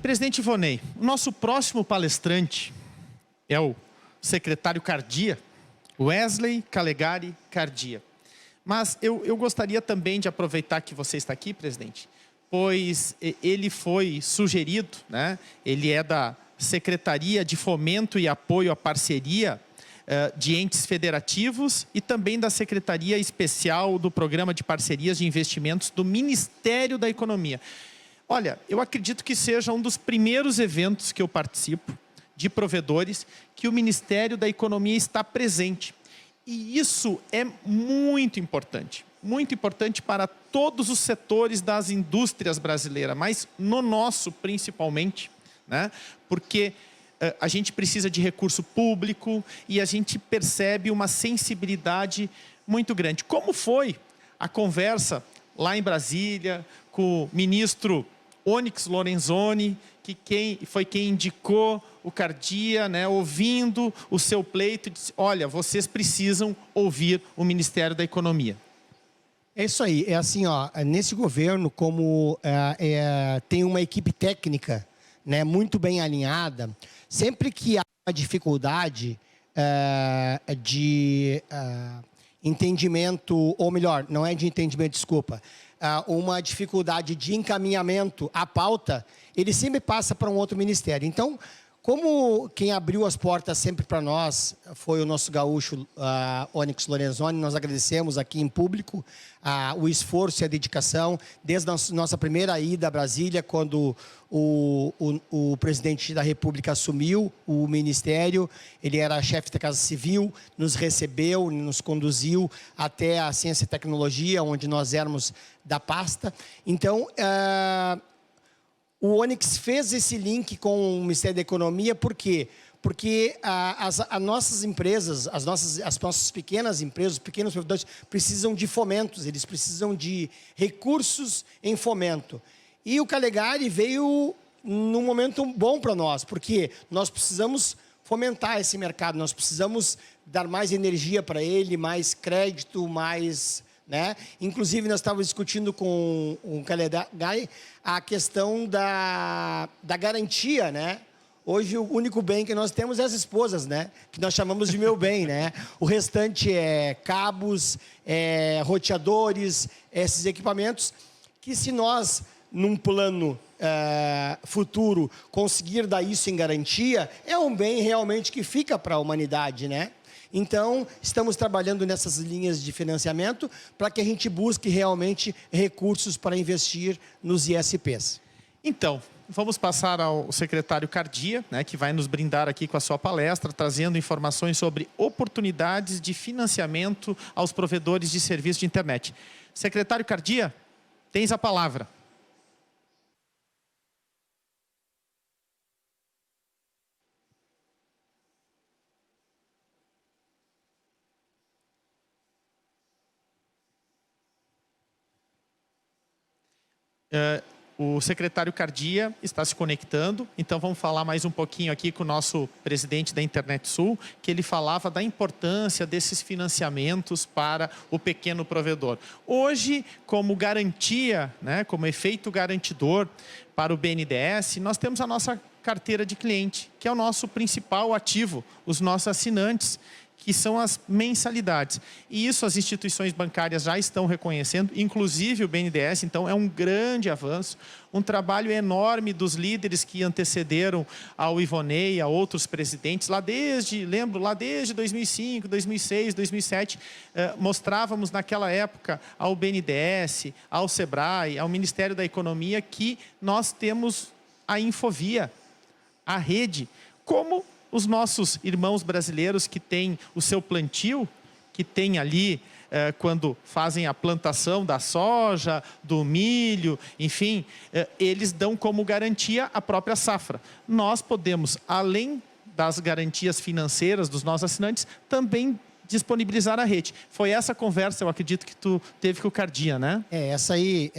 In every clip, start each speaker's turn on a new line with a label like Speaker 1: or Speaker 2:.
Speaker 1: Presidente Ivonei, o nosso próximo palestrante é o secretário Cardia, Wesley Calegari Cardia. Mas eu gostaria também de aproveitar que você está aqui, presidente, pois ele foi sugerido, né? Ele é da Secretaria de Fomento e Apoio à Parceria de Entes Federativos e também da Secretaria Especial do Programa de Parcerias de Investimentos do Ministério da Economia. Olha, eu acredito que seja um dos primeiros eventos que eu participo de provedores que o Ministério da Economia está presente. E isso é muito importante para todos os setores das indústrias brasileiras, mas no nosso principalmente, né? Porque a gente precisa de recurso público e a gente percebe uma sensibilidade muito grande. Como foi a conversa lá em Brasília com o ministro Onyx Lorenzoni, que foi quem indicou o Cardia, né, ouvindo o seu pleito, disse, olha, vocês precisam ouvir o Ministério da Economia.
Speaker 2: É isso aí, é assim, ó, nesse governo, como tem uma equipe técnica, né, muito bem alinhada, sempre que há uma dificuldade de entendimento, ou melhor, não é de entendimento, desculpa, uma dificuldade de encaminhamento à pauta, ele sempre passa para um outro ministério. Então, como quem abriu as portas sempre para nós foi o nosso gaúcho Onyx Lorenzoni, nós agradecemos aqui em público o esforço e a dedicação, desde a nossa primeira ida a Brasília, quando o presidente da República assumiu o ministério, ele era chefe da Casa Civil, nos recebeu, nos conduziu até a Ciência e Tecnologia, onde nós éramos da pasta. Então, o Onyx fez esse link com o Ministério da Economia, por quê? Porque as nossas empresas, as nossas pequenas empresas, os pequenos provedores, precisam de fomentos, eles precisam de recursos em fomento. E o Calegari veio num momento bom para nós, porque nós precisamos fomentar esse mercado, nós precisamos dar mais energia para ele, mais crédito, mais... né? Inclusive, nós estávamos discutindo com o Calegari a questão da garantia, né? Hoje, o único bem que nós temos é as esposas, né? Que nós chamamos de meu bem, né? O restante é cabos, roteadores, esses equipamentos, que se nós, num plano futuro, conseguir dar isso em garantia, é um bem realmente que fica para a humanidade, né? Então, estamos trabalhando nessas linhas de financiamento para que a gente busque realmente recursos para investir nos ISPs.
Speaker 1: Então, vamos passar ao secretário Cardia, né, que vai nos brindar aqui com a sua palestra, trazendo informações sobre oportunidades de financiamento aos provedores de serviço de internet. Secretário Cardia, tens a palavra. O secretário Cardia está se conectando, então vamos falar mais um pouquinho aqui com o nosso presidente da Internet Sul, que ele falava da importância desses financiamentos para o pequeno provedor. Hoje, como garantia, né, como efeito garantidor para o BNDES, nós temos a nossa carteira de cliente, que é o nosso principal ativo, os nossos assinantes, que são as mensalidades. E isso as instituições bancárias já estão reconhecendo, inclusive o BNDES, então é um grande avanço, um trabalho enorme dos líderes que antecederam ao Ivonei, a outros presidentes, lá desde 2005, 2006, 2007, mostrávamos naquela época ao BNDES, ao Sebrae, ao Ministério da Economia, que nós temos a Infovia, a rede, como os nossos irmãos brasileiros que têm o seu plantio, que tem ali, quando fazem a plantação da soja, do milho, enfim, eles dão como garantia a própria safra. Nós podemos, além das garantias financeiras dos nossos assinantes, também disponibilizar a rede. Foi essa conversa, eu acredito, que tu teve com o Cardia, né?
Speaker 2: Essa aí,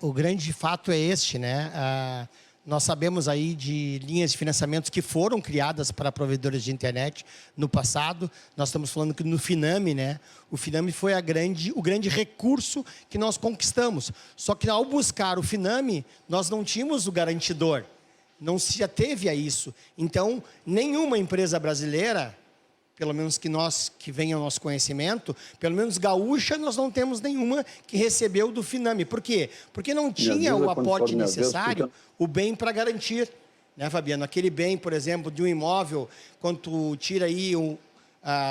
Speaker 2: o grande fato é este, né? Nós sabemos aí de linhas de financiamento que foram criadas para provedores de internet no passado. Nós estamos falando que no Finame, né? O Finame foi o grande recurso que nós conquistamos. Só que ao buscar o Finame, nós não tínhamos o garantidor. Não se ateve a isso. Então, nenhuma empresa brasileira, pelo menos que venha ao nosso conhecimento, pelo menos gaúcha, nós não temos nenhuma que recebeu do Finame. Por quê? Porque não tinha o aporte necessário, o bem para garantir, né, Fabiano? Aquele bem, por exemplo, de um imóvel, quando tu tira aí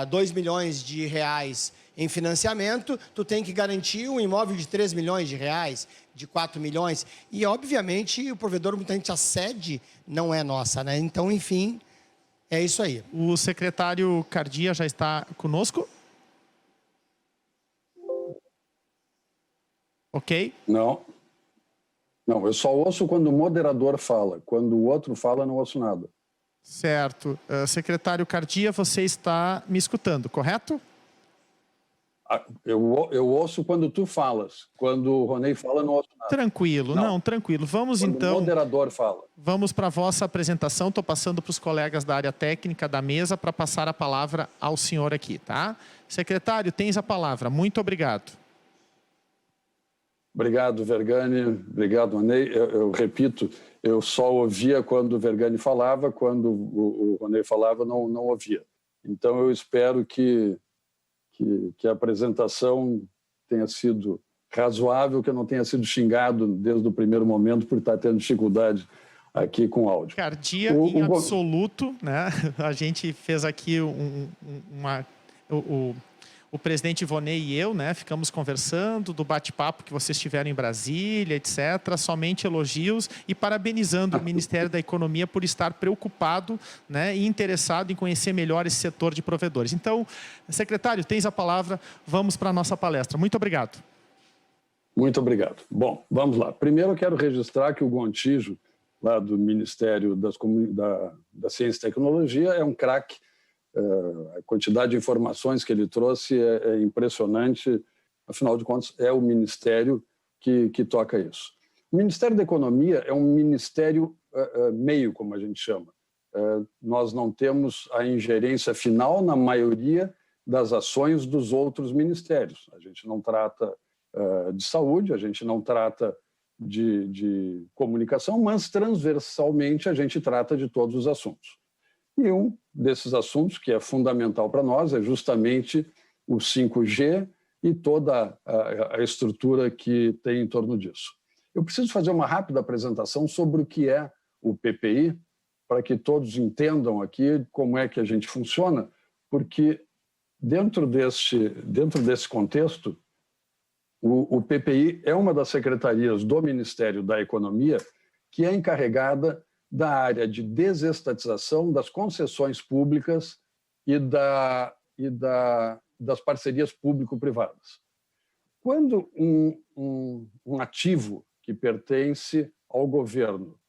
Speaker 2: 2 milhões de reais em financiamento, tu tem que garantir um imóvel de 3 milhões de reais, de 4 milhões. E, obviamente, o provedor, muita gente, a sede não é nossa, né? Então, enfim, é isso aí.
Speaker 1: O secretário Cardia já está conosco? Ok?
Speaker 3: Não, eu só ouço quando o moderador fala. Quando o outro fala, não ouço nada.
Speaker 1: Certo. Secretário Cardia, você está me escutando, correto?
Speaker 3: Eu ouço quando tu falas. Quando o Ronei fala, não ouço nada.
Speaker 1: Tranquilo, não tranquilo. Vamos
Speaker 3: quando
Speaker 1: então...
Speaker 3: o moderador fala.
Speaker 1: Vamos para a vossa apresentação. Estou passando para os colegas da área técnica da mesa para passar a palavra ao senhor aqui, tá? Secretário, tens a palavra. Muito obrigado.
Speaker 3: Obrigado, Vergani. Obrigado, Ronei. Eu repito, eu só ouvia quando o Vergani falava, quando o Ronei falava, não ouvia. Então, eu espero que a apresentação tenha sido razoável, que eu não tenha sido xingado desde o primeiro momento por estar tendo dificuldade aqui com o áudio.
Speaker 1: Cardia em absoluto, né? A gente fez aqui o presidente Ivonei e eu, né, ficamos conversando do bate-papo que vocês tiveram em Brasília, etc. Somente elogios e parabenizando o Ministério da Economia por estar preocupado, né, e interessado em conhecer melhor esse setor de provedores. Então, secretário, tens a palavra. Vamos para a nossa palestra. Muito obrigado.
Speaker 3: Muito obrigado. Bom, vamos lá. Primeiro eu quero registrar que o Gontijo, lá do Ministério da Ciência e Tecnologia, é um craque. A quantidade de informações que ele trouxe é impressionante. Afinal de contas, é o Ministério que toca isso. O Ministério da Economia é um ministério meio, como a gente chama. Nós não temos a ingerência final na maioria das ações dos outros ministérios. A gente não trata de saúde, a gente não trata de comunicação, mas transversalmente a gente trata de todos os assuntos. E um desses assuntos, que é fundamental para nós, é justamente o 5G e toda a estrutura que tem em torno disso. Eu preciso fazer uma rápida apresentação sobre o que é o PPI, para que todos entendam aqui como é que a gente funciona, porque dentro desse contexto, o PPI é uma das secretarias do Ministério da Economia que é encarregada da área de desestatização das concessões públicas e das parcerias público-privadas. Quando um ativo que pertence ao governo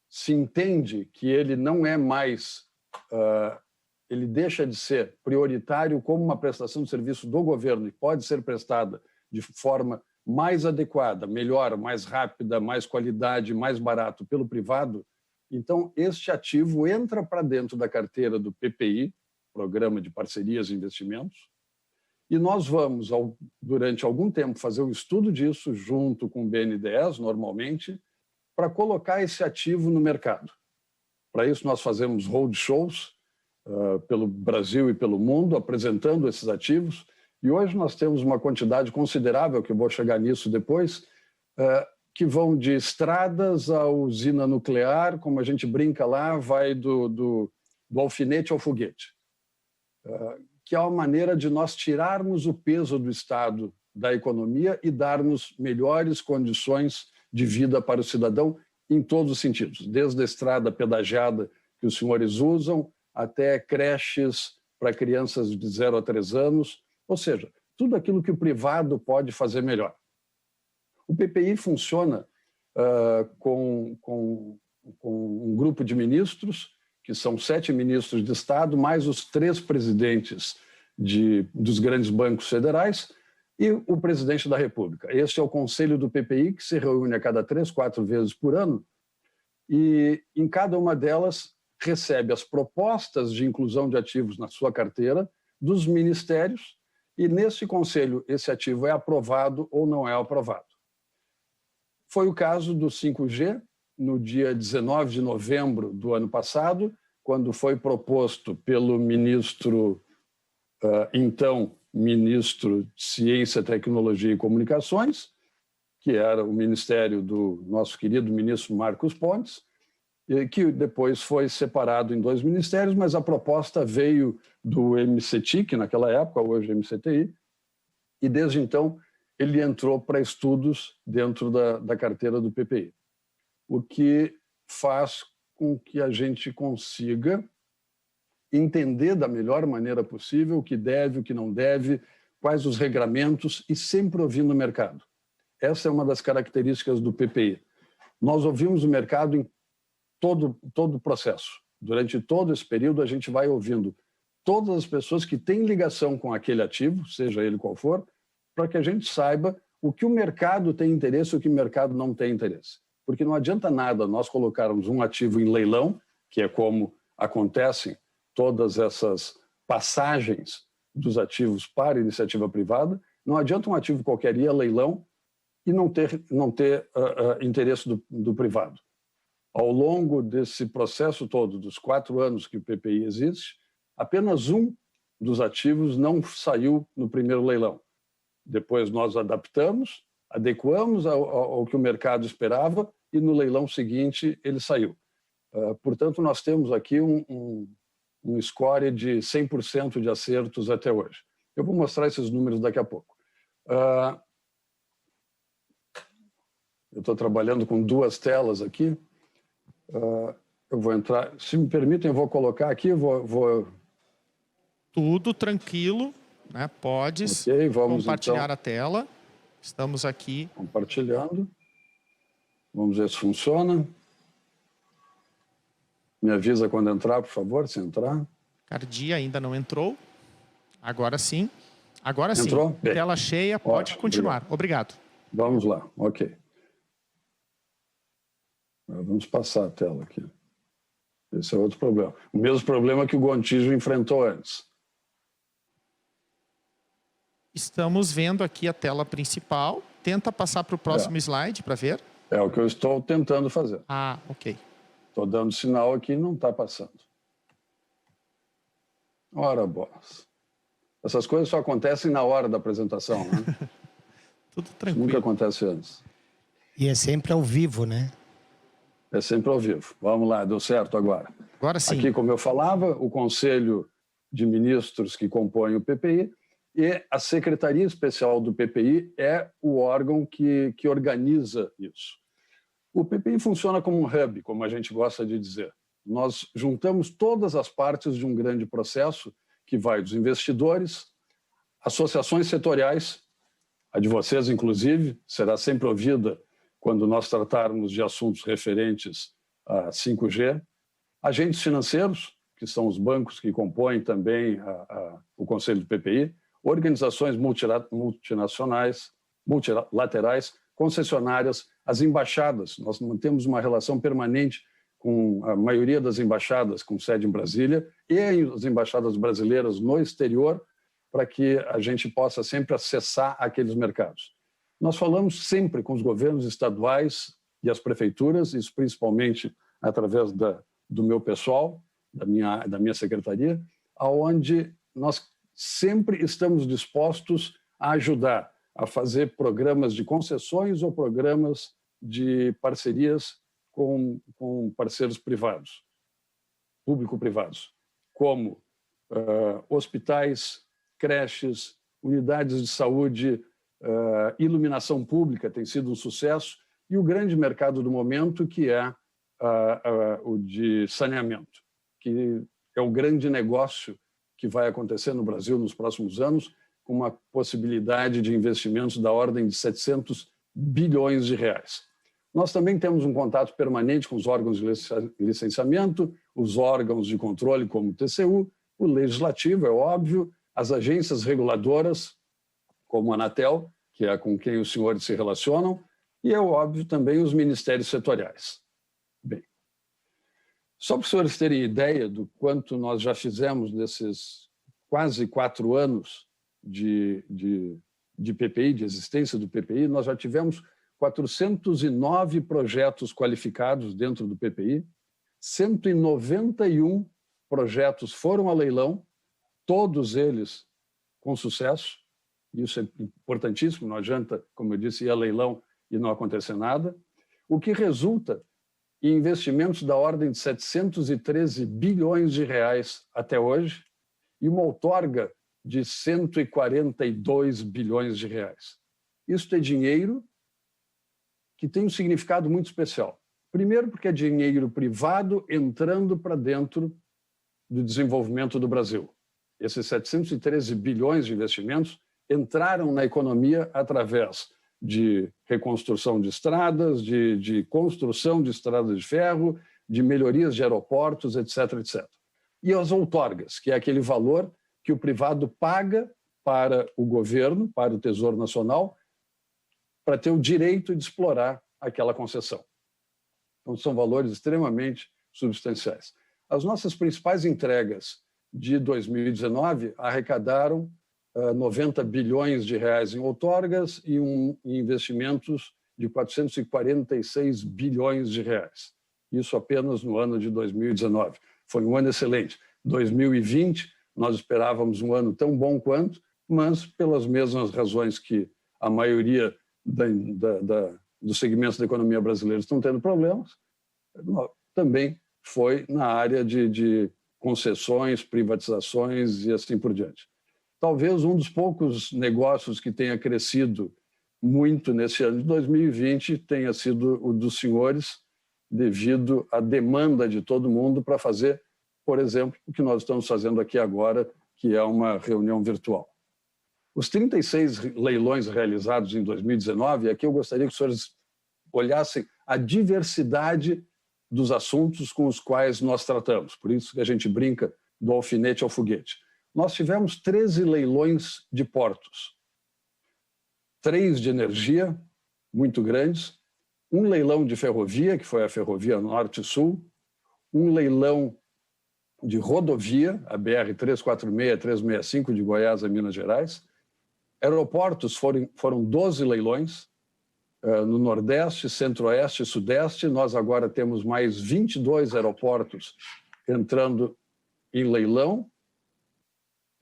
Speaker 3: se entende que ele não é mais, ele deixa de ser prioritário como uma prestação de serviço do governo e pode ser prestada de forma mais adequada, melhor, mais rápida, mais qualidade, mais barato pelo privado, então este ativo entra para dentro da carteira do PPI, Programa de Parcerias e Investimentos, e nós vamos, durante algum tempo, fazer um estudo disso junto com o BNDES, normalmente, para colocar esse ativo no mercado. Para isso, nós fazemos roadshows pelo Brasil e pelo mundo, apresentando esses ativos, e hoje nós temos uma quantidade considerável, que eu vou chegar nisso depois, que vão de estradas à usina nuclear, como a gente brinca lá, vai do alfinete ao foguete, que é uma maneira de nós tirarmos o peso do Estado da economia e darmos melhores condições de vida para o cidadão em todos os sentidos, desde a estrada pedagiada que os senhores usam, até creches para crianças de 0 a 3 anos, ou seja, tudo aquilo que o privado pode fazer melhor. O PPI funciona com um grupo de ministros, que são 7 ministros de Estado, mais os 3 presidentes dos grandes bancos federais e o presidente da República. Este é o conselho do PPI, que se reúne a cada 3, 4 vezes por ano, e em cada uma delas recebe as propostas de inclusão de ativos na sua carteira dos ministérios, e nesse conselho esse ativo é aprovado ou não é aprovado. Foi o caso do 5G, no dia 19 de novembro do ano passado, quando foi proposto pelo ministro, então ministro de Ciência, Tecnologia e Comunicações, que era o ministério do nosso querido ministro Marcos Pontes, que depois foi separado em 2 ministérios, mas a proposta veio do MCTIC, naquela época, hoje MCTI, e desde então ele entrou para estudos dentro da carteira do PPI, o que faz com que a gente consiga entender da melhor maneira possível o que deve, o que não deve, quais os regramentos e sempre ouvindo o mercado. Essa é uma das características do PPI. Nós ouvimos o mercado em todo o processo. Durante todo esse período, a gente vai ouvindo todas as pessoas que têm ligação com aquele ativo, seja ele qual for, para que a gente saiba o que o mercado tem interesse e o que o mercado não tem interesse. Porque não adianta nada nós colocarmos um ativo em leilão, que é como acontecem todas essas passagens dos ativos para a iniciativa privada, não adianta um ativo qualquer ir a leilão e não ter interesse do privado. Ao longo desse processo todo, dos 4 anos que o PPI existe, apenas um dos ativos não saiu no primeiro leilão. Depois nós adaptamos, adequamos ao que o mercado esperava e no leilão seguinte ele saiu. Portanto, nós temos aqui um score de 100% de acertos até hoje. Eu vou mostrar esses números daqui a pouco. Eu estou trabalhando com 2 telas aqui. Eu vou entrar, se me permitem, eu vou colocar aqui, vou...
Speaker 1: Tudo tranquilo, né? Podes compartilhar então a tela. Estamos aqui.
Speaker 3: Compartilhando. Vamos ver se funciona. Me avisa quando entrar, por favor, se entrar.
Speaker 1: Cardia ainda não entrou. Agora sim. Agora
Speaker 3: entrou?
Speaker 1: Sim. Bem. Tela cheia, pode ótimo, continuar. Obrigado.
Speaker 3: Vamos lá, ok. Vamos passar a tela aqui. Esse é outro problema. O mesmo problema que o Gontijo enfrentou antes.
Speaker 1: Estamos vendo aqui a tela principal. Tenta passar para o próximo slide para ver.
Speaker 3: É o que eu estou tentando fazer.
Speaker 1: Ah, ok.
Speaker 3: Estou dando sinal aqui e não está passando. Ora, bolas. Essas coisas só acontecem na hora da apresentação, né?
Speaker 1: Tudo tranquilo.
Speaker 3: Nunca acontece antes.
Speaker 2: E é sempre ao vivo, né?
Speaker 3: É sempre ao vivo. Vamos lá, deu certo agora.
Speaker 1: Agora sim.
Speaker 3: Aqui, como eu falava, o Conselho de Ministros que compõe o PPI e a Secretaria Especial do PPI é o órgão que organiza isso. O PPI funciona como um hub, como a gente gosta de dizer. Nós juntamos todas as partes de um grande processo que vai dos investidores, associações setoriais, a de vocês, inclusive, será sempre ouvida quando nós tratarmos de assuntos referentes a 5G, agentes financeiros, que são os bancos que compõem também o Conselho do PPI, organizações multinacionais, multilaterais, concessionárias, as embaixadas. Nós mantemos uma relação permanente com a maioria das embaixadas com sede em Brasília e as embaixadas brasileiras no exterior, para que a gente possa sempre acessar aqueles mercados. Nós falamos sempre com os governos estaduais e as prefeituras, isso principalmente através do meu pessoal, da minha secretaria, aonde nós sempre estamos dispostos a ajudar a fazer programas de concessões ou programas de parcerias com parceiros privados, público-privados, como hospitais, creches, unidades de saúde, iluminação pública tem sido um sucesso, e o grande mercado do momento, que é o de saneamento, que é o grande negócio que vai acontecer no Brasil nos próximos anos, com uma possibilidade de investimentos da ordem de 700 bilhões de reais. Nós também temos um contato permanente com os órgãos de licenciamento, os órgãos de controle, como o TCU, o legislativo, é óbvio, as agências reguladoras, como a Anatel, que é com quem os senhores se relacionam, e é óbvio também os ministérios setoriais. Bem, só para os senhores terem ideia do quanto nós já fizemos nesses quase 4 anos de PPI, de existência do PPI, nós já tivemos 409 projetos qualificados dentro do PPI, 191 projetos foram a leilão, todos eles com sucesso. Isso é importantíssimo, não adianta, como eu disse, ir a leilão e não acontecer nada, o que resulta em investimentos da ordem de 713 bilhões de reais até hoje e uma outorga de 142 bilhões de reais. Isso é dinheiro que tem um significado muito especial. Primeiro, porque é dinheiro privado entrando para dentro do desenvolvimento do Brasil. Esses 713 bilhões de investimentos entraram na economia através de reconstrução de estradas, de construção de estradas de ferro, de melhorias de aeroportos, etc., etc. E as outorgas, que é aquele valor que o privado paga para o governo, para o Tesouro Nacional, para ter o direito de explorar aquela concessão. Então, são valores extremamente substanciais. As nossas principais entregas de 2019 arrecadaram 90 bilhões de reais em outorgas e em investimentos de 446 bilhões de reais. Isso apenas no ano de 2019. Foi um ano excelente. 2020, nós esperávamos um ano tão bom quanto, mas pelas mesmas razões que a maioria dos segmentos da economia brasileira estão tendo problemas, também foi na área de concessões, privatizações e assim por diante. Talvez um dos poucos negócios que tenha crescido muito nesse ano de 2020 tenha sido o dos senhores, devido à demanda de todo mundo para fazer, por exemplo, o que nós estamos fazendo aqui agora, que é uma reunião virtual. Os 36 leilões realizados em 2019, aqui eu gostaria que os senhores olhassem a diversidade dos assuntos com os quais nós tratamos. Por isso que a gente brinca do alfinete ao foguete. Nós tivemos 13 leilões de portos, 3 de energia, muito grandes, um leilão de ferrovia, que foi a Ferrovia Norte-Sul, um leilão de rodovia, a BR-346, 365 de Goiás a Minas Gerais. Aeroportos foram 12 leilões, no Nordeste, Centro-Oeste e Sudeste. Nós agora temos mais 22 aeroportos entrando em leilão.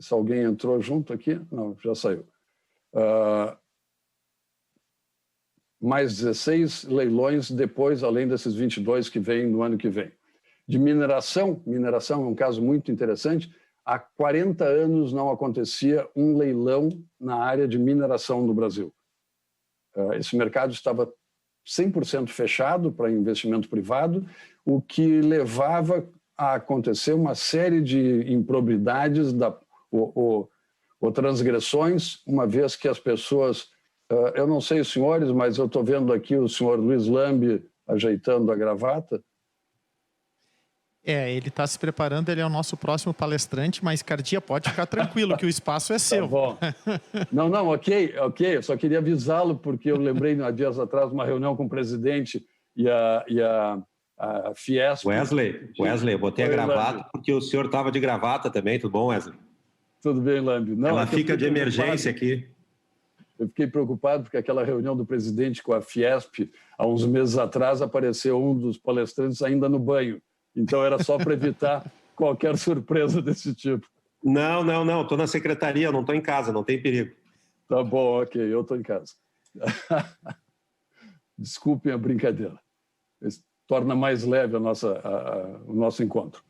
Speaker 3: Se alguém entrou junto aqui? Não, já saiu. Mais 16 leilões depois, além desses 22 que vêm no ano que vem. De mineração é um caso muito interessante. Há 40 anos não acontecia um leilão na área de mineração no Brasil. Esse mercado estava 100% fechado para investimento privado, o que levava a acontecer uma série de improbidades ou transgressões, uma vez que as pessoas... eu não sei os senhores, mas eu estou vendo aqui o senhor Luiz Lambe ajeitando a gravata.
Speaker 1: Ele está se preparando, ele é o nosso próximo palestrante, mas, Cardia, pode ficar tranquilo que o espaço é seu.
Speaker 3: Tá bom. Não, ok, eu só queria avisá-lo, porque eu lembrei, há dias atrás, uma reunião com o presidente e a Fiesp.
Speaker 4: Wesley, eu botei a gravata porque o senhor estava de gravata também, tudo bom, Wesley?
Speaker 3: Tudo bem, Lambe.
Speaker 4: Ela fica de emergência aqui.
Speaker 3: Eu fiquei preocupado porque aquela reunião do presidente com a Fiesp, há uns meses atrás, apareceu um dos palestrantes ainda no banho. Então, era só para evitar qualquer surpresa desse tipo.
Speaker 4: Não. Estou na secretaria, não estou em casa, não tem perigo.
Speaker 3: Tá bom, ok, eu estou em casa. Desculpem a brincadeira. Isso torna mais leve o nosso encontro.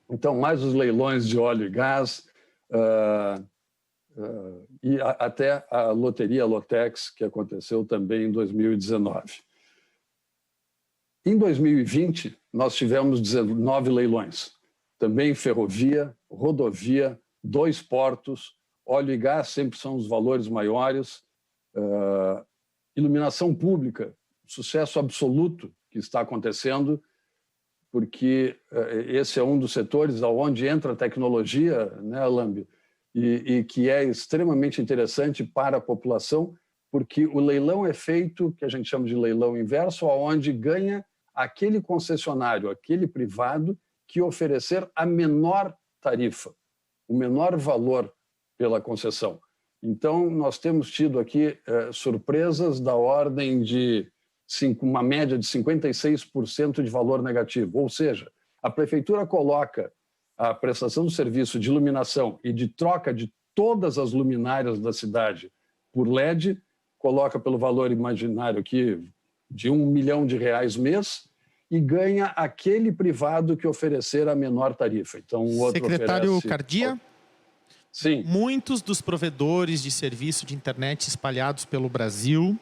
Speaker 3: Então, mais os leilões de óleo e gás e até a loteria Lotex, que aconteceu também em 2019. Em 2020, nós tivemos 19 leilões. Também ferrovia, rodovia, 2 portos, óleo e gás sempre são os valores maiores, iluminação pública, sucesso absoluto que está acontecendo, porque esse é um dos setores onde entra a tecnologia, né, Lambe, e que é extremamente interessante para a população, porque o leilão é feito, que a gente chama de leilão inverso, onde ganha aquele concessionário, aquele privado, que oferecer a menor tarifa, o menor valor pela concessão. Então, nós temos tido aqui surpresas da ordem de uma média de 56% de valor negativo. Ou seja, a prefeitura coloca a prestação do serviço de iluminação e de troca de todas as luminárias da cidade por LED, coloca pelo valor imaginário aqui de R$ 1 milhão mês e ganha aquele privado que oferecer a menor tarifa. Então, o outro
Speaker 1: Secretário
Speaker 3: oferece...
Speaker 1: Cardia?
Speaker 3: Sim.
Speaker 1: Muitos dos provedores de serviço de internet espalhados pelo Brasil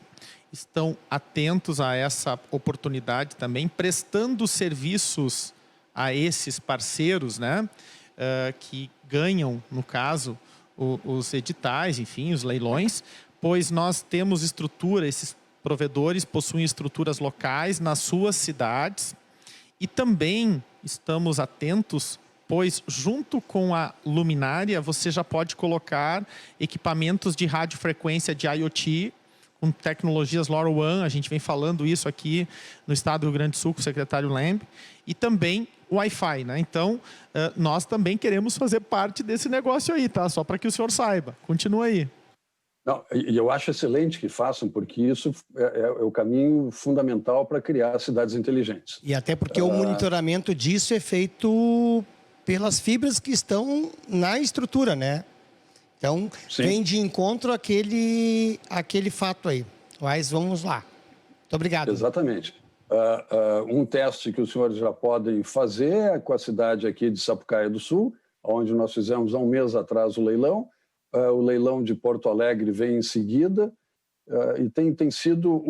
Speaker 1: estão atentos a essa oportunidade também, prestando serviços a esses parceiros, né, que ganham, no caso, os editais, enfim, os leilões, pois nós temos estrutura, esses provedores possuem estruturas locais nas suas cidades e também estamos atentos, pois junto com a luminária você já pode colocar equipamentos de radiofrequência de IoT com tecnologias LoRaWAN, a gente vem falando isso aqui no estado do Rio Grande do Sul com o secretário Lembe, e também Wi-Fi, né? Então, nós também queremos fazer parte desse negócio aí, tá? Só para que o senhor saiba. Continua aí.
Speaker 3: Não, e eu acho excelente que façam, porque isso é o caminho fundamental para criar cidades inteligentes.
Speaker 2: E até porque o monitoramento disso é feito pelas fibras que estão na estrutura, né? Então, sim, vem de encontro aquele fato aí. Mas vamos lá. Muito obrigado.
Speaker 3: Exatamente. Um teste que os senhores já podem fazer é com a cidade aqui de Sapucaia do Sul, onde nós fizemos há um mês atrás o leilão. O leilão de Porto Alegre vem em seguida. E tem sido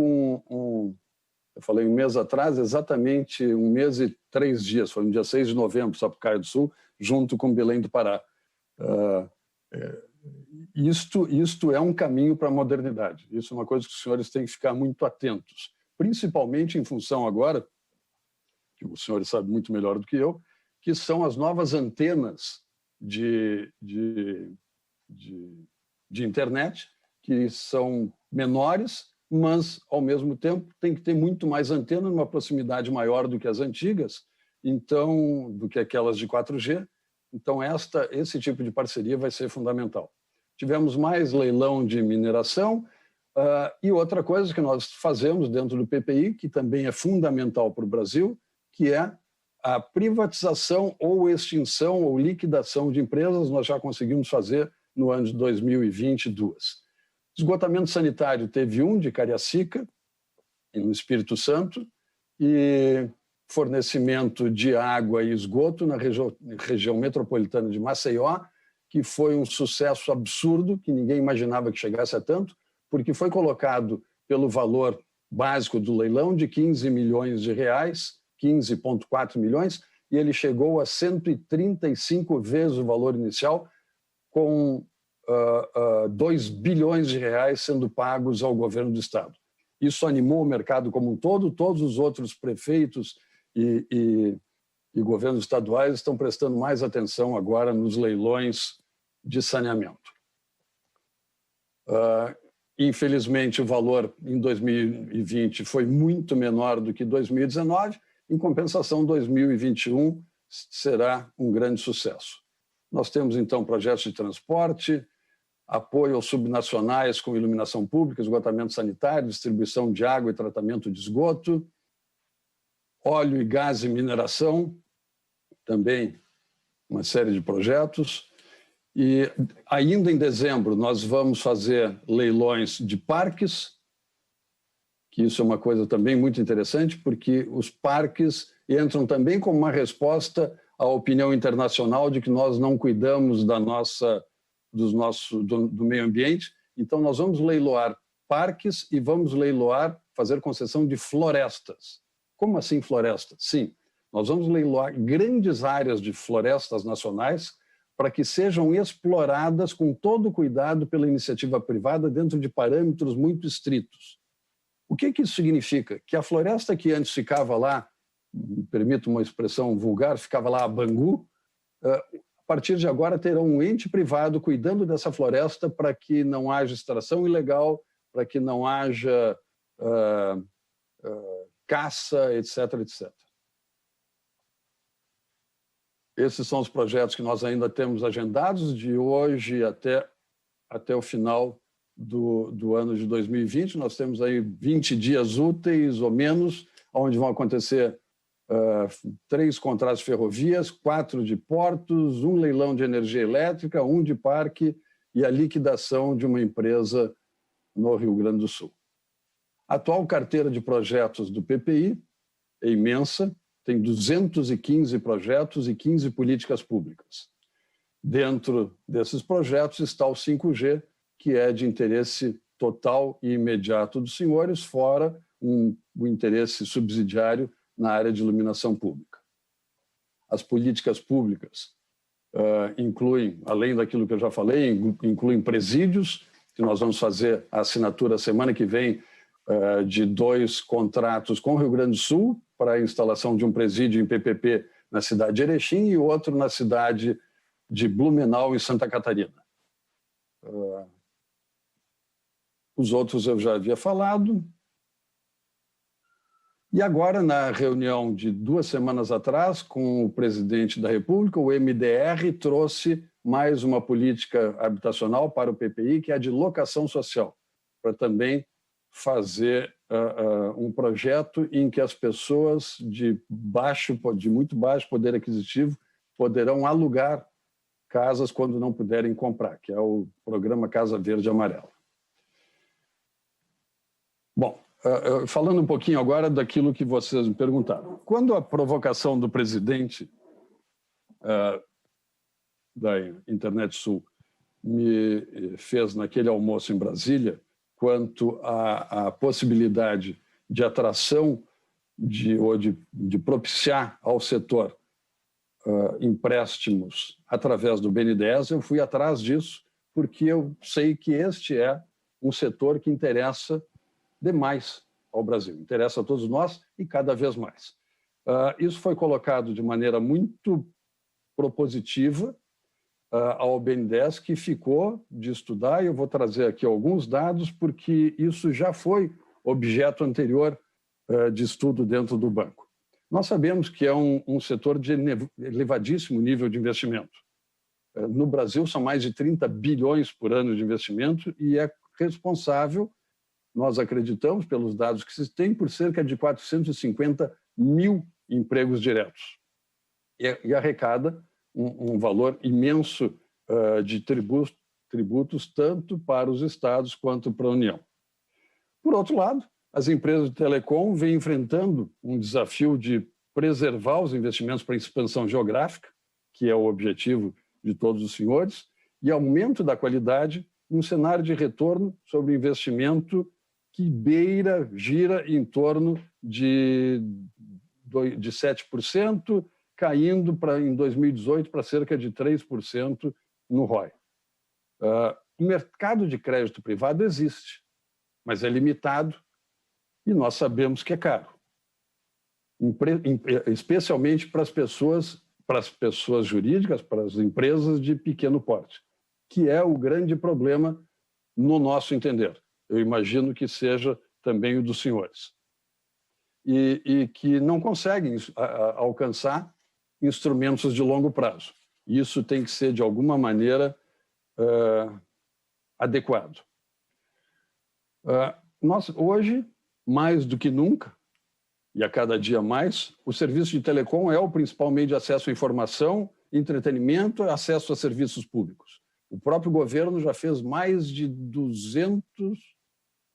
Speaker 3: eu falei um mês atrás, exatamente 1 mês e 3 dias. Foi no dia 6 de novembro, Sapucaia do Sul, junto com Belém do Pará. Isto é um caminho para a modernidade. Isso é uma coisa que os senhores têm que ficar muito atentos, principalmente em função agora, que os senhores sabem muito melhor do que eu, que são as novas antenas de internet, que são menores, mas, ao mesmo tempo, tem que ter muito mais antena, numa proximidade maior do que as antigas, então, do que aquelas de 4G. Então, esse tipo de parceria vai ser fundamental. Tivemos mais leilão de mineração e outra coisa que nós fazemos dentro do PPI, que também é fundamental para o Brasil, que é a privatização ou extinção ou liquidação de empresas. Nós já conseguimos fazer no ano de 2022. Esgotamento sanitário teve de Cariacica, no Espírito Santo, e fornecimento de água e esgoto na região metropolitana de Maceió, que foi um sucesso absurdo, que ninguém imaginava que chegasse a tanto, porque foi colocado pelo valor básico do leilão de 15 milhões de reais, 15,4 milhões, e ele chegou a 135 vezes o valor inicial, com 2 bilhões de reais sendo pagos ao governo do estado. Isso animou o mercado como um todo, todos os outros prefeitos e governos estaduais estão prestando mais atenção agora nos leilões de saneamento. Infelizmente, o valor em 2020 foi muito menor do que 2019. Em compensação, 2021 será um grande sucesso. Nós temos, então, projetos de transporte, apoio aos subnacionais com iluminação pública, esgotamento sanitário, distribuição de água e tratamento de esgoto, óleo e gás e mineração, também uma série de projetos. E ainda em dezembro nós vamos fazer leilões de parques, que isso é uma coisa também muito interessante, porque os parques entram também como uma resposta à opinião internacional de que nós não cuidamos do meio ambiente. Então nós vamos leiloar parques e vamos fazer concessão de florestas. Como assim floresta? Sim, nós vamos leiloar grandes áreas de florestas nacionais para que sejam exploradas com todo cuidado pela iniciativa privada dentro de parâmetros muito estritos. O que isso significa? Que a floresta que antes ficava lá, me permito uma expressão vulgar, ficava lá a Bangu, a partir de agora terá um ente privado cuidando dessa floresta para que não haja extração ilegal, para que não haja caça, etc, etc. Esses são os projetos que nós ainda temos agendados de hoje até até o final do ano de 2020. Nós temos aí 20 dias úteis ou menos, onde vão acontecer 3 contratos de ferrovias, 4 de portos, 1 leilão de energia elétrica, 1 de parque e a liquidação de uma empresa no Rio Grande do Sul. A atual carteira de projetos do PPI é imensa, tem 215 projetos e 15 políticas públicas. Dentro desses projetos está o 5G, que é de interesse total e imediato dos senhores, fora o interesse subsidiário na área de iluminação pública. As políticas públicas incluem, além daquilo que eu já falei, incluem presídios, que nós vamos fazer a assinatura semana que vem de 2 contratos com o Rio Grande do Sul para a instalação de um presídio em PPP na cidade de Erechim e outro na cidade de Blumenau, em Santa Catarina. Os outros eu já havia falado. E agora, na reunião de 2 semanas atrás, com o presidente da República, o MDR trouxe mais uma política habitacional para o PPI, que é a de locação social, para também fazer um projeto em que as pessoas de muito baixo poder aquisitivo poderão alugar casas quando não puderem comprar, que é o programa Casa Verde e Amarela. Bom, falando um pouquinho agora daquilo que vocês me perguntaram. Quando a provocação do presidente da Internet Sul me fez naquele almoço em Brasília, quanto à possibilidade de atração ou de propiciar ao setor empréstimos através do BNDES, eu fui atrás disso, porque eu sei que este é um setor que interessa demais ao Brasil, interessa a todos nós e cada vez mais. Isso foi colocado de maneira muito propositiva ao BNDES, que ficou de estudar, e eu vou trazer aqui alguns dados, porque isso já foi objeto anterior de estudo dentro do banco. Nós sabemos que é um setor de elevadíssimo nível de investimento. No Brasil, são mais de 30 bilhões por ano de investimento e é responsável, nós acreditamos, pelos dados que se tem, por cerca de 450 mil empregos diretos. E arrecada um valor imenso de tributos, tanto para os estados quanto para a União. Por outro lado, as empresas de telecom vêm enfrentando um desafio de preservar os investimentos para expansão geográfica, que é o objetivo de todos os senhores, e aumento da qualidade, um cenário de retorno sobre investimento que gira em torno de 7%, caindo em 2018 para cerca de 3% no ROI. O mercado de crédito privado existe, mas é limitado e nós sabemos que é caro, especialmente para as pessoas jurídicas, para as empresas de pequeno porte, que é o grande problema no nosso entender. Eu imagino que seja também o dos senhores. E que não conseguem alcançar instrumentos de longo prazo. Isso tem que ser, de alguma maneira, adequado. Nós, hoje, mais do que nunca, e a cada dia mais, o serviço de telecom é o principal meio de acesso à informação, entretenimento e acesso a serviços públicos. O próprio governo já fez mais de 200,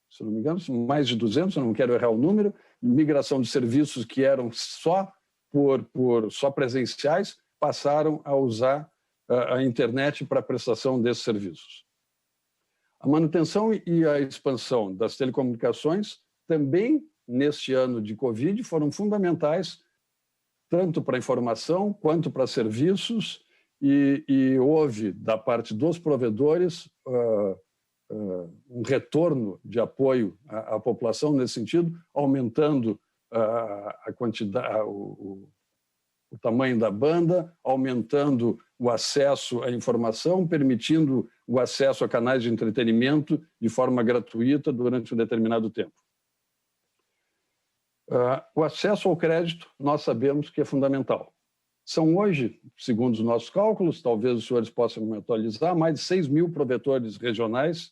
Speaker 3: se não me engano, mais de 200, eu não quero errar o número, migração de serviços que eram só presenciais, passaram a usar a internet para a prestação desses serviços. A manutenção e a expansão das telecomunicações também, neste ano de Covid, foram fundamentais, tanto para a informação quanto para serviços, e houve, da parte dos provedores, um retorno de apoio à população nesse sentido, aumentando a quantidade, o tamanho da banda, aumentando o acesso à informação, permitindo o acesso a canais de entretenimento de forma gratuita durante um determinado tempo. O acesso ao crédito, nós sabemos que é fundamental. São hoje, segundo os nossos cálculos, talvez os senhores possam me atualizar, mais de 6 mil provedores regionais,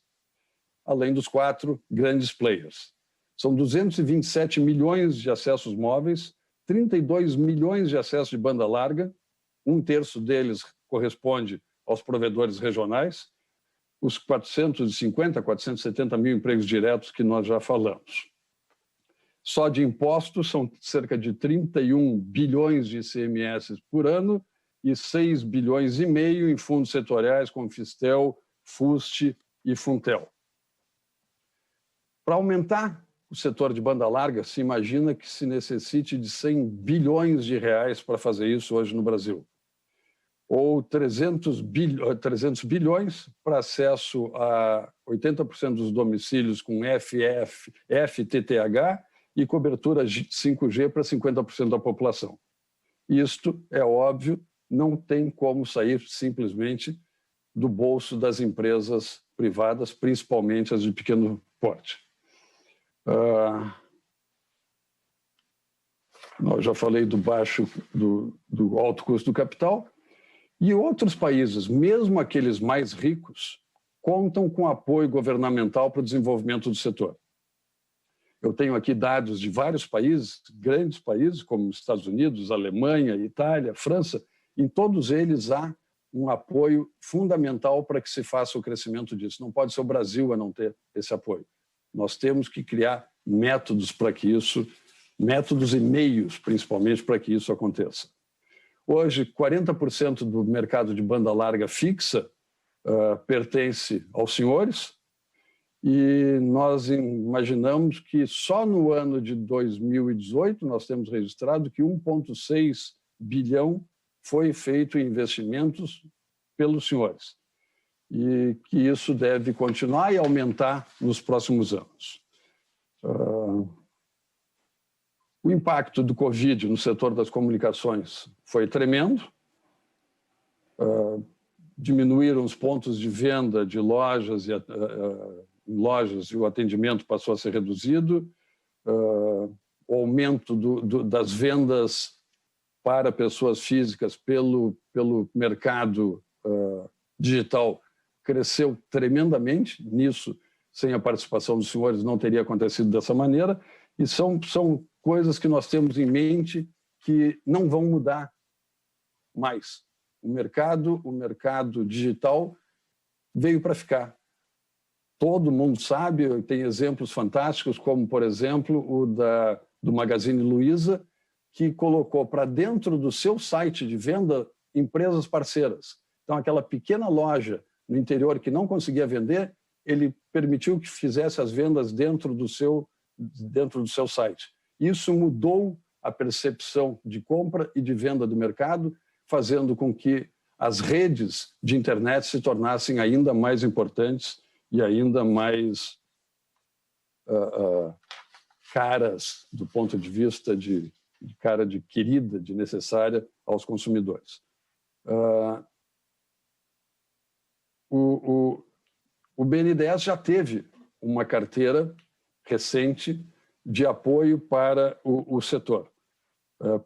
Speaker 3: além dos 4 grandes players. São 227 milhões de acessos móveis, 32 milhões de acessos de banda larga, 1/3 deles corresponde aos provedores regionais, os 450, 470 mil empregos diretos que nós já falamos. Só de impostos são cerca de 31 bilhões de ICMS por ano e 6 bilhões e meio em fundos setoriais como Fistel, FUST e Funtel. Para aumentar o setor de banda larga, se imagina que se necessite de 100 bilhões de reais para fazer isso hoje no Brasil. Ou 300 bilhões para acesso a 80% dos domicílios com FTTH e cobertura 5G para 50% da população. Isto, é óbvio, não tem como sair simplesmente do bolso das empresas privadas, principalmente as de pequeno porte. Eu já falei do alto custo do capital. E outros países, mesmo aqueles mais ricos, contam com apoio governamental para o desenvolvimento do setor. Eu tenho aqui dados de vários países, grandes países, como Estados Unidos, Alemanha, Itália, França. Em todos eles há um apoio fundamental para que se faça o crescimento disso. Não pode ser o Brasil a não ter esse apoio. Nós temos que criar métodos para que isso, métodos e meios, principalmente, para que isso aconteça. Hoje, 40% do mercado de banda larga fixa pertence aos senhores e nós imaginamos que só no ano de 2018 nós temos registrado que 1,6 bilhão foi feito em investimentos pelos senhores e que isso deve continuar e aumentar nos próximos anos. O impacto do Covid no setor das comunicações foi tremendo. Diminuíram os pontos de venda de lojas e o atendimento passou a ser reduzido. O aumento das vendas para pessoas físicas pelo mercado digital cresceu tremendamente. Nisso, sem a participação dos senhores, não teria acontecido dessa maneira. E são coisas que nós temos em mente que não vão mudar mais. O mercado digital veio para ficar. Todo mundo sabe, tem exemplos fantásticos, como, por exemplo, o do Magazine Luiza, que colocou para dentro do seu site de venda empresas parceiras. Então, aquela pequena loja no interior que não conseguia vender, ele permitiu que fizesse as vendas dentro do seu site. Isso mudou a percepção de compra e de venda do mercado, fazendo com que as redes de internet se tornassem ainda mais importantes e ainda mais caras do ponto de vista de querida, de necessária aos consumidores. O BNDES já teve uma carteira recente de apoio para o setor,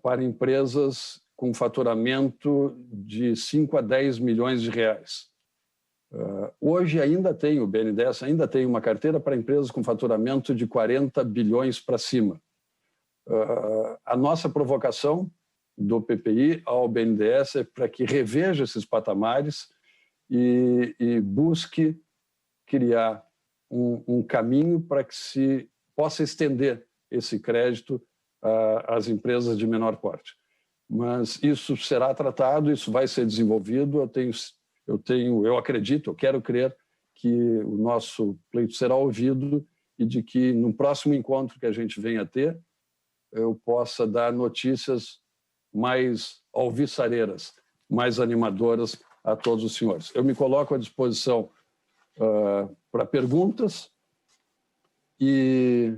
Speaker 3: para empresas com faturamento de 5 a 10 milhões de reais. Hoje o BNDES ainda tem uma carteira para empresas com faturamento de 40 bilhões para cima. A nossa provocação do PPI ao BNDES é para que reveja esses patamares e busque criar um caminho para que se possa estender esse crédito às empresas de menor porte. Mas isso será tratado, isso vai ser desenvolvido. Eu acredito, eu quero crer que o nosso pleito será ouvido e de que no próximo encontro que a gente venha a ter, eu possa dar notícias mais alvissareiras, mais animadoras a todos os senhores. Eu me coloco à disposição para perguntas e,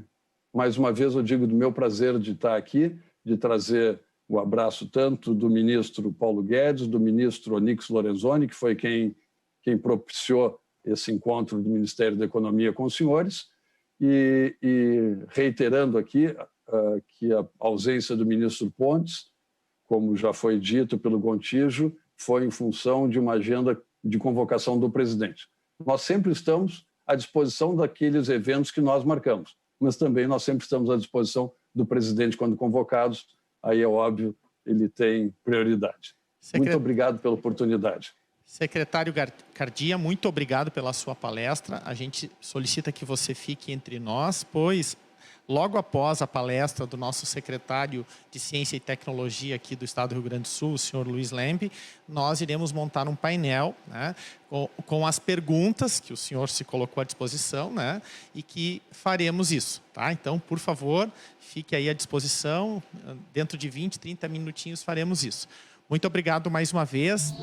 Speaker 3: mais uma vez, eu digo do meu prazer de estar aqui, de trazer o abraço tanto do ministro Paulo Guedes, do ministro Onyx Lorenzoni, que foi quem propiciou esse encontro do Ministério da Economia com os senhores, e reiterando aqui que a ausência do ministro Pontes como já foi dito pelo Gontijo, foi em função de uma agenda de convocação do presidente. Nós sempre estamos à disposição daqueles eventos que nós marcamos, mas também nós sempre estamos à disposição do presidente quando convocados. Aí é óbvio, ele tem prioridade. Muito obrigado pela oportunidade.
Speaker 1: Secretário Cardia, muito obrigado pela sua palestra. A gente solicita que você fique entre nós, pois logo após a palestra do nosso secretário de Ciência e Tecnologia aqui do Estado do Rio Grande do Sul, o senhor Luiz Lempe, nós iremos montar um painel, né, com as perguntas que o senhor se colocou à disposição, né, e que faremos isso. Tá? Então, por favor, fique aí à disposição. Dentro de 20, 30 minutinhos faremos isso. Muito obrigado mais uma vez.